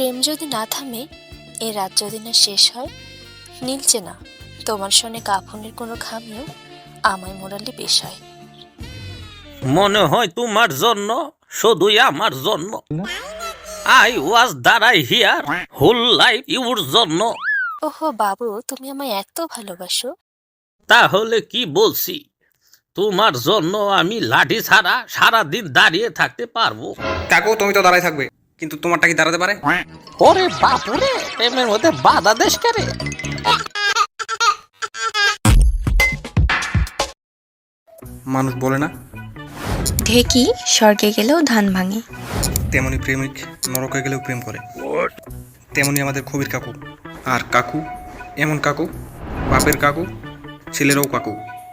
প্রেম যদি না থামে, এ রাত যদি না শেষ হয়, নীলছে না তোমার সনে কাফনের কোনো খামিও আমায় মোড়ালে বেশ হয়। মনে হয় তোমার জন্য, শুধুই আমার জন্য। আই ওয়াজ দাঁড়াই হিয়ার হোল লাইফ ইউর জন্য। ওহো বাবু, তুমি আমায় এত ভালোবাসো? তাহলে কি বলছি, তোমার জন্য আমি লাঠি ছাড়া সারাদিন দাঁড়িয়ে থাকতে পারবো। কাকু তুমি তো দাঁড়াই থাকবে, কিন্তু তোমারটা কি দাঁড়াতে পারে? ওরে বাপুরে, প্রেমের মধ্যে বাধা দেশ করে। মানুষ বলে না, ঢেকি স্বর্গে গেলেও ধান ভাঙে। তেমনি প্রেমিক নরকে গেলেও প্রেম করে। তেমনি আমাদের কবির কাকু। আর কাকু এমন কাকু, বাপের কাকু, ছেলেরাও কাকু।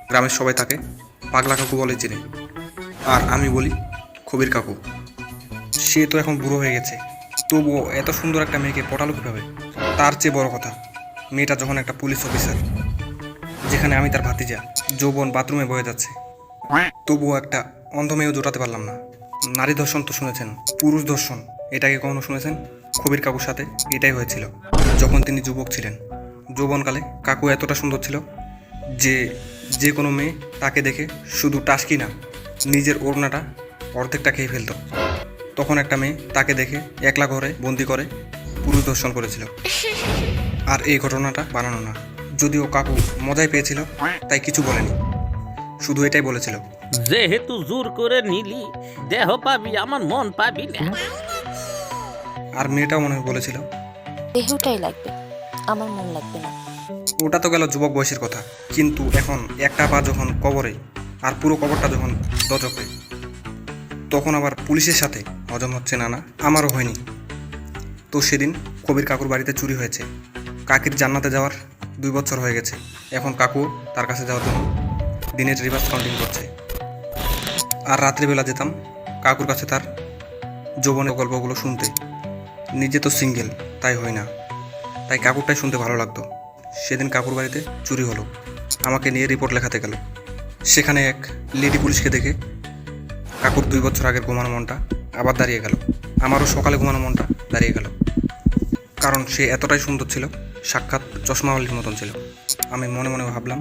গ্রামের সবাই তাকে পাগলা কাকু বলে চেনে। আর আমি বলি কবির কাকু। সে তো এখন বুড়ো হয়ে গেছে, তবুও এত সুন্দর একটা মেয়েকে পটালো কীভাবে? তার চেয়ে বড় কথা, মেয়েটা যখন একটা পুলিশ অফিসার, যেখানে আমি তার ভাতিজা, যৌবন বাথরুমে বয়ে যাচ্ছে, তবুও একটা অন্ধ মেয়েও জোটাতে পারলাম না। নারী ধর্ষণ তো শুনেছেন, পুরুষ ধর্ষণ এটাকে কখনো শুনেছেন? কবির কাকুর সাথে এটাই হয়েছিল যখন তিনি যুবক ছিলেন। যৌবনকালে কাকু এতটা সুন্দর ছিল যে যে কোনো মেয়ে তাকে দেখে শুধু টাসকি না, নিজের ওড়নাটা অর্ধেকটা খেয়ে ফেলত। তখন একটা মেয়ে তাকে দেখে একলা ঘরে বন্দি করে পুরুষ ধর্ষণ করেছিল। আর এই ঘটনাটা বানানো না, যদিও কাকু মজাই পেয়েছিল তাই কিছু বলেনি, শুধু এটাই বলেছিল, যেহেতু জোর করে নিলি, দেহ পাবি আমার মন পাবি না। আর মেয়েটাও মনে হয় বলেছিল, দেহটাই লাগবে, আমার মন লাগবে না। ওটা তো গেল যুবক বয়সের কথা, কিন্তু এখন একটা পা যখন কবরে আর পুরো কবরটা যখন দজকে, তখন আবার পুলিশের সাথে হজম হচ্ছে না। না, আমারও হয়নি। তো সেদিন কবির কাকুর বাড়িতে চুরি হয়েছে। কাকির জান্নাতে যাওয়ার 2 বছর হয়ে গেছে। এখন কাকু তার কাছে যাওয়ার জন্য দিনের রিভার্স কাউন্টিং করছে। আর রাত্রিবেলা যেতাম কাকুর কাছে তার যৌবনের গল্পগুলো শুনতে। নিজে তো সিঙ্গেল, তাই হয় না, তাই কাকুরটাই শুনতে ভালো লাগতো। সেদিন কাকুর বাড়িতে চুরি হলো, আমাকে নিয়ে রিপোর্ট লেখাতে গেল। সেখানে এক লেডি পুলিশকে দেখে কাকুর 2 বছর আগের ঘুমানো মনটা আবার দাঁড়িয়ে গেল। আমারও সকালে ঘুমানো মনটা দাঁড়িয়ে গেল, কারণ সে এতটাই সুন্দর ছিল, সাক্ষাৎ চশমাওয়ালির মতন ছিল। আমি মনে মনে ভাবলাম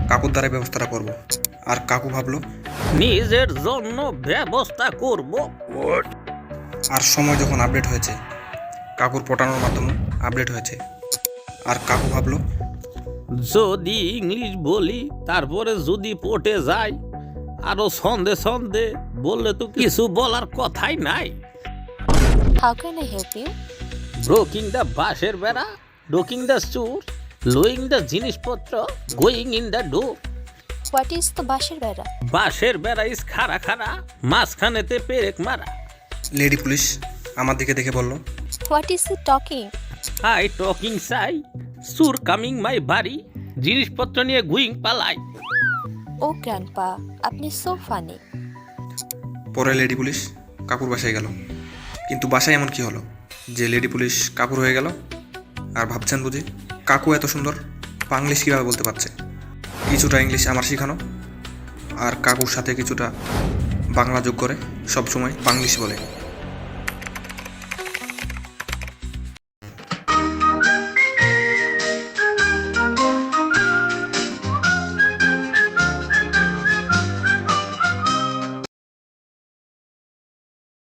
কাকুর দ্বারাই ব্যবস্থাটা করব। আর কাকু ভাবলো নিজের জন্য ব্যবস্থা করব। আর সময় যখন আপডেট হয়েছে, কাকুর পটানোর মাধ্যমে আপডেট হয়েছে। আর কাকু ভাবলো যদি ইংলিশ বলি, তারপরে যদি পটে যাই, আরো সন্ধে সন্ধে বললে তো কিছু বলার কথাই নাই। How can I help you? Breaking the বাঁশের বেড়া, ডোকিং দ্য চুর, লোয়িং দ্য জিনিসপত্র, going in the door. What is the বাঁশের বেড়া? বাঁশের বেড়া ইস খাড়া খাড়া, মাঝখানেতে পেরেক মারা। লেডি পুলিশ আমার দিকে দেখে বলল, what is he talking? I talking চাই, সুর কামিং মাই বাড়ি, জিনিসপত্র নিয়ে গুইং পালাই। ও গ্র্যান্ডপা, আপনি সো ফানি। পরে লেডি পুলিশ কাকুর বাসায় গেল। কিন্তু বাসায় এমন কি হলো যে লেডি পুলিশ কাকুর হয়ে গেল? আর ভাবছেন বুঝি কাকু এত সুন্দর বাংলিশ কীভাবে বলতে পারছে? কিছুটা ইংলিশ আমার শেখানো, আর কাকুর সাথে কিছুটা বাংলা যোগ করে সবসময় বাংলিশ বলে।